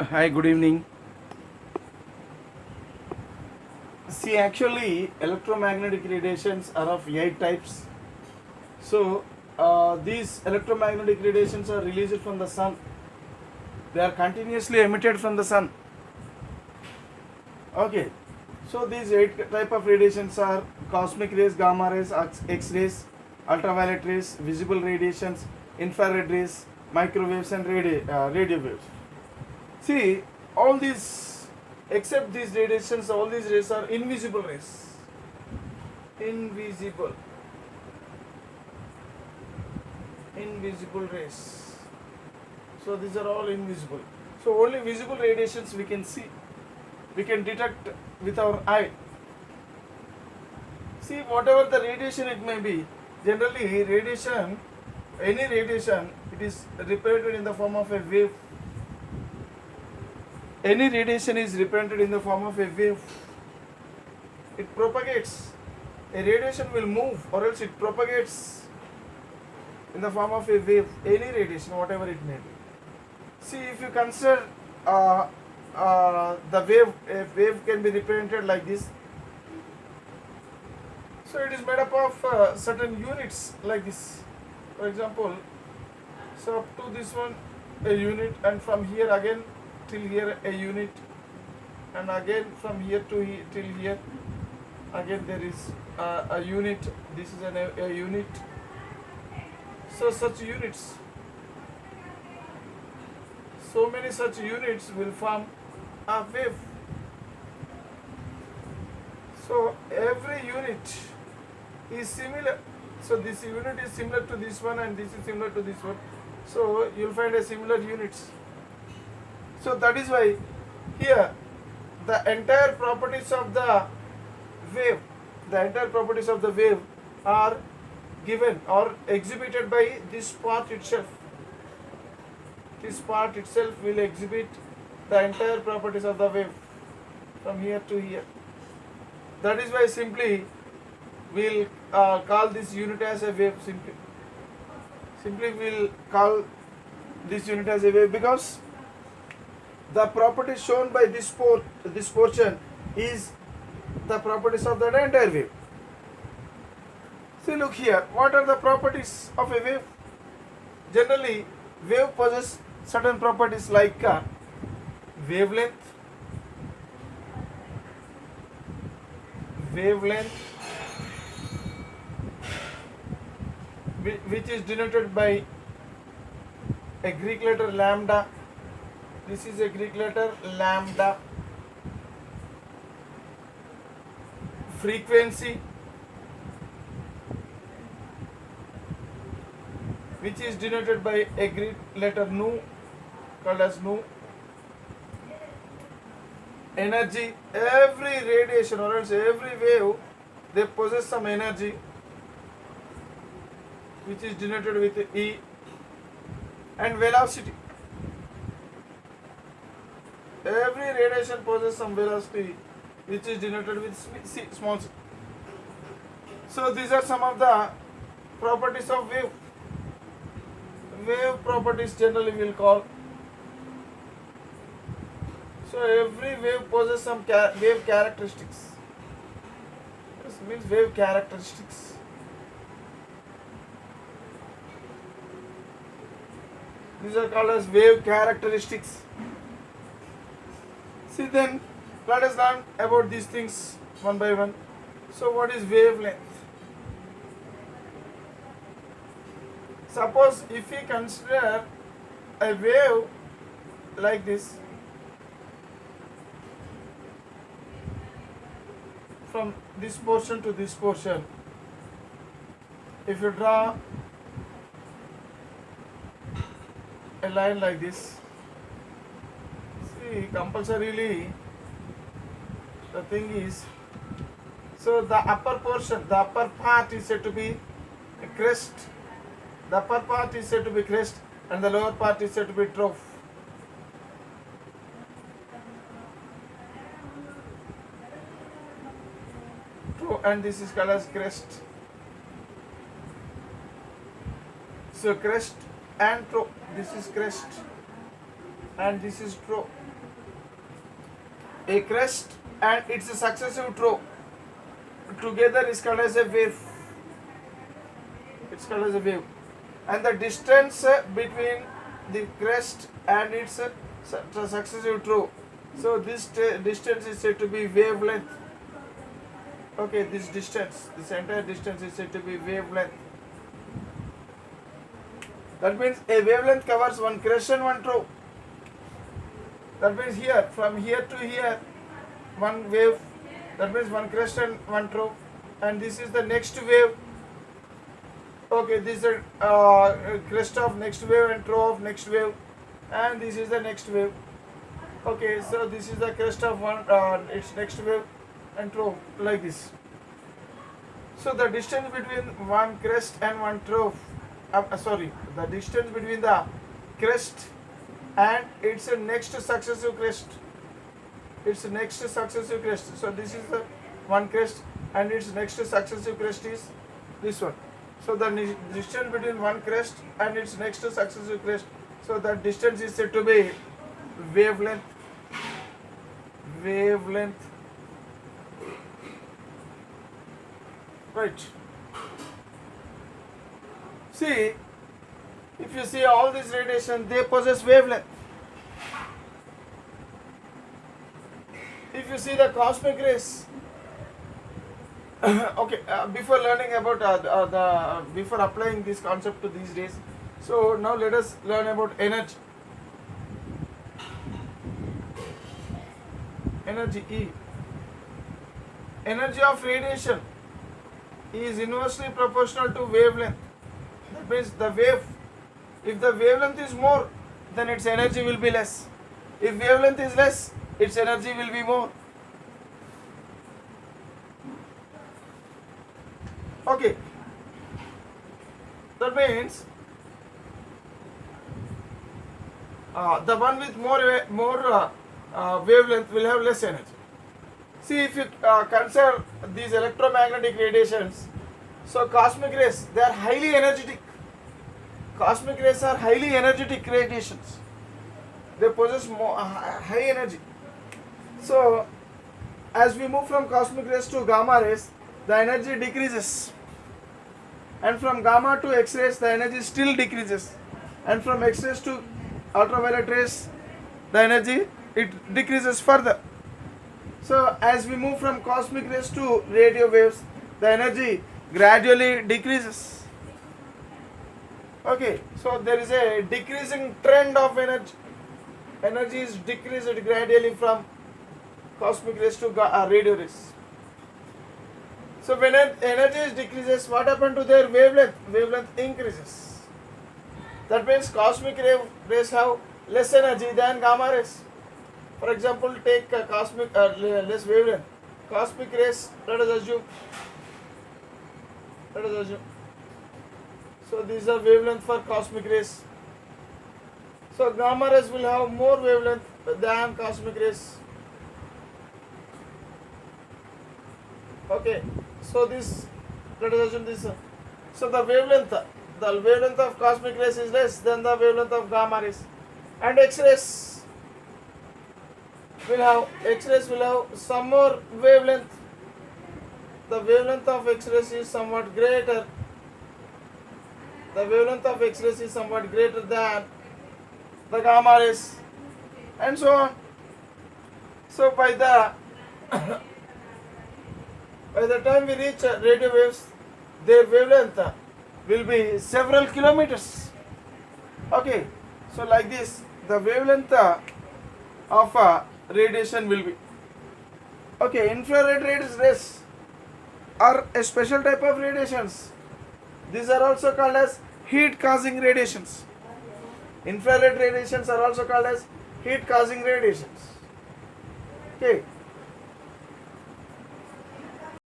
Hi, good evening. See, actually, electromagnetic radiations are of 8 types. So, these electromagnetic radiations are released from the sun. They are continuously emitted from the sun. Okay. So, these 8 type of radiations are cosmic rays, gamma rays, X-rays, ultraviolet rays, visible radiations, infrared rays, microwaves, and radio waves. See, all these, except these radiations, all these rays are invisible rays. Invisible. Invisible rays. So these are all invisible. So only visible radiations we can see. We can detect with our eye. See, whatever the radiation it may be, generally radiation, any radiation, it is represented in the form of a wave. Any radiation is represented in the form of a wave. It propagates. A radiation will move or else it propagates in the form of a wave, any radiation, whatever it may be. See, if you consider the wave, a wave can be represented like this. So it is made up of certain units like this. For example, so up to this one a unit, and from here again till here a unit, and again from here to here till here again there is a unit. This is a unit. So such units, so many such units will form a wave. So every unit is similar. So this unit is similar to this one, and this is similar to this one. So you'll find a similar units. So that is why here the entire properties of the wave are given or exhibited by this part itself. This part itself will exhibit the entire properties of the wave from here to here. That is why simply we'll call this unit as a wave. Simply we'll call this unit as a wave because the properties shown by this portion is the properties of the entire wave. See, look here. What are the properties of a wave? Generally, wave possess certain properties like wavelength, which is denoted by a Greek letter lambda. This is a Greek letter lambda. Frequency, which is denoted by a Greek letter nu, called as nu. Energy, every radiation or else every wave, they possess some energy, which is denoted with E. And velocity, every radiation possesses some velocity, which is denoted with c, small c. So these are some of the properties of wave. Wave properties generally we will call. So every wave possesses some wave characteristics. This means wave characteristics. These are called as wave characteristics. See, then let us learn about these things one by one. So what is wavelength? Suppose if we consider a wave like this, from this portion to this portion, if you draw a line like this, see, compulsorily the thing is, so the upper portion, the upper part is said to be a crest. The upper part is said to be crest and the lower part is said to be trough. And this is called as crest. So crest and trough. This is crest and this is trough. a crest and its successive trough together is called as a wave. It's called as a wave. And the distance between the crest and its successive trough. So this distance is said to be wavelength. Okay, this entire distance is said to be wavelength. That means a wavelength covers one crest and one trough. That means here, from here to here, one wave. That means one crest and one trough. And this is the next wave. Okay, this is the crest of next wave and trough of next wave. And this is the next wave. Okay, so this is the crest of one, its next wave and trough, like this. So the distance between one crest and one trough, the distance between the crest and its next successive crest. So this is the one crest and its next successive crest is this one. So the distance between one crest and its next successive crest, so that distance is said to be wavelength. Right. See, if you see all these radiation, they possess wavelength. If you see the cosmic rays, okay, before learning about before applying this concept to these rays, so now let us learn about energy. Energy E. Energy of radiation is inversely proportional to wavelength. That means the wave, if the wavelength is more, then its energy will be less. If wavelength is less, its energy will be more. Okay. That means the one with more wavelength will have less energy. See, if you consider these electromagnetic radiations, so cosmic rays, they are highly energetic. Cosmic rays are highly energetic radiations. They possess more, high energy. So, as we move from cosmic rays to gamma rays, the energy decreases. And from gamma to X-rays, the energy still decreases. And from X-rays to ultraviolet rays, the energy, it decreases further. So as we move from cosmic rays to radio waves, the energy gradually decreases. Okay, so there is a decreasing trend of energy. Energy is decreased gradually from cosmic rays to radio rays. So when energy decreases, what happens to their wavelength? Wavelength increases. That means cosmic rays have less energy than gamma rays. For example, take cosmic less wavelength. Cosmic rays, let us assume. So these are wavelength for cosmic rays. So gamma rays will have more wavelength than cosmic rays. Okay. So this, let us assume this. So the wavelength of cosmic rays is less than the wavelength of gamma rays. And X-rays will have some more wavelength. The wavelength of X-rays is somewhat greater. The wavelength of X-rays is somewhat greater than the gamma rays, and so on. So by the time we reach radio waves, their wavelength will be several kilometers. Okay, so like this, the wavelength of radiation will be. Okay, infrared rays are a special type of radiations. These are also called as heat causing radiations. Infrared radiations are also called as heat causing radiations. Okay.